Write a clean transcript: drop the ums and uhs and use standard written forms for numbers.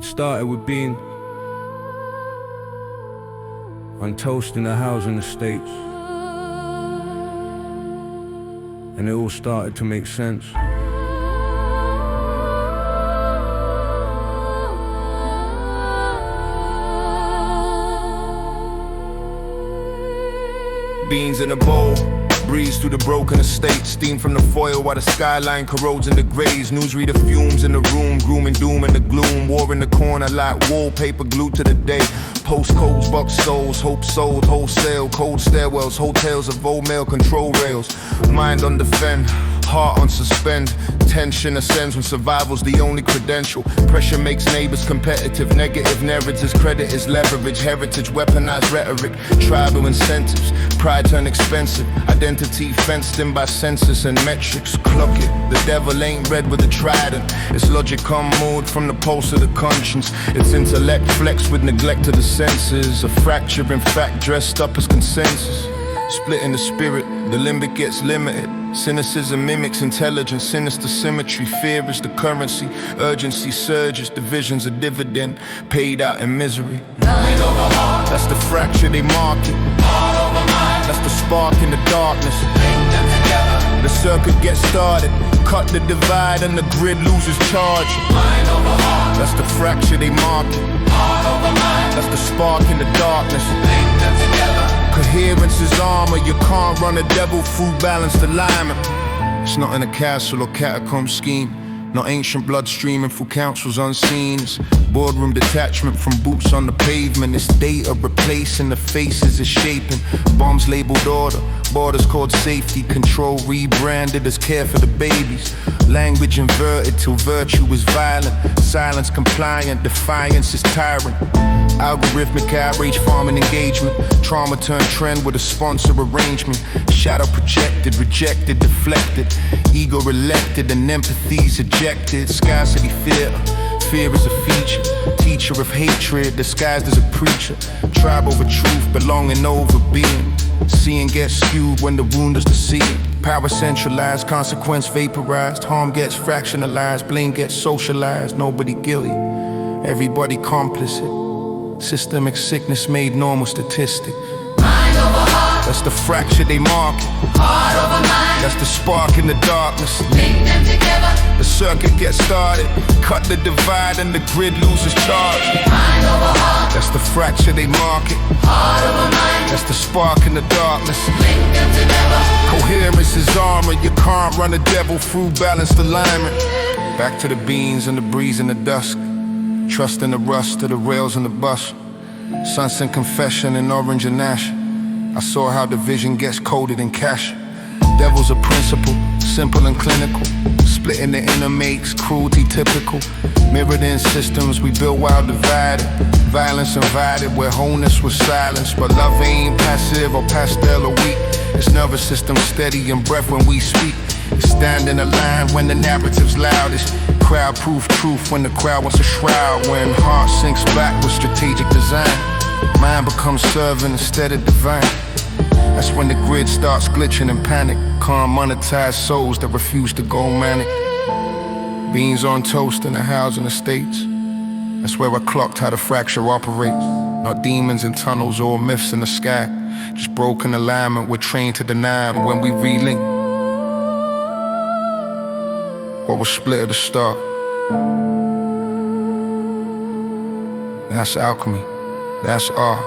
It started with being on toast in a house in the States. And it all started to make sense. Beans in a bowl, breeze through the broken estate. Steam from the foil while the skyline corrodes in the grays. Newsreader fumes in the room, grooming doom in the gloom. War in the corner like wallpaper glued to the day. Postcodes, box souls, hope sold, wholesale. Cold stairwells, hotels of old mail control rails. Mind on defend, heart on suspend. Tension ascends when survival's the only credential. Pressure makes neighbors competitive. Negative narratives, credit is leverage. Heritage, weaponized rhetoric. Tribal incentives, pride turned expensive. Identity fenced in by census and metrics. Clock it, the devil ain't red with a trident. It's logic unmoored from the pulse of the conscience. It's intellect flexed with neglect of the senses. A fracture in fact dressed up as consensus. Split in the spirit, the limbic gets limited. Cynicism mimics intelligence, sinister symmetry. Fear is the currency, urgency surges. Division's a dividend, paid out in misery. Mind over heart, That's the fracture they market. heart over mind. That's the spark in the darkness. Link them together. The circuit gets started, cut the divide and the grid loses charge. Mind over heart, That's the fracture they market. heart over mind. That's the spark in the darkness. Link them together. Coherence is armor, you can't run a devil through balanced alignment. It's not in a castle or catacomb scheme. Not ancient blood streaming through councils unseen. It's boardroom detachment from boots on the pavement. It's data replacing the faces it's shaping. Bombs labeled order, borders called safety. Control rebranded as care for the babies. Language inverted till virtue is violent. Silence compliant, defiance is tyrant. Algorithmic outrage, farming engagement. Trauma turned trend with a sponsor arrangement. Shadow projected, rejected, deflected. Ego elected and empathy's ejected. Scarcity fear, fear is a feature. Teacher of hatred disguised as a preacher. Tribe over truth, belonging over being. Seeing gets skewed when the wound is the seeing. Power centralized, consequence vaporized. Harm gets fractionalized, blame gets socialized. Nobody guilty, everybody complicit. Systemic sickness made normal statistic. Mind over heart, That's the fracture they market. heart over mind. That's the spark in the darkness. Link them together. The circuit gets started, cut the divide and the grid loses charge. Mind over heart, That's the fracture they market. heart over mind. That's the spark in the darkness. Link them together. Coherence is armor, you can't run a devil through balanced alignment. Back to the beans and the breeze in the dusk. Trust in the rust of the rails in the bus. Sunset confession in orange and ash. I saw how division gets coded in cash. Devil's a principle, simple and clinical. Splitting the inner makes cruelty typical. Mirrored in systems we built while divided. Violence invited where wholeness was silenced. But love ain't passive or pastel or weak. It's nervous system steady and breath when we speak. It's stand in a line when the narrative's loudest. Crowd proof truth when the crowd wants a shroud. When heart sinks back with strategic design. Mind becomes servant instead of divine. That's when the grid starts glitching in panic. Calm monetized souls that refuse to go manic. Beans on toast in the house in the States. That's where I clocked how the fracture operates. Not demons in tunnels or myths in the sky. Just broken alignment we're trained to deny. But when we relink, what was split at the start? That's alchemy. That's art.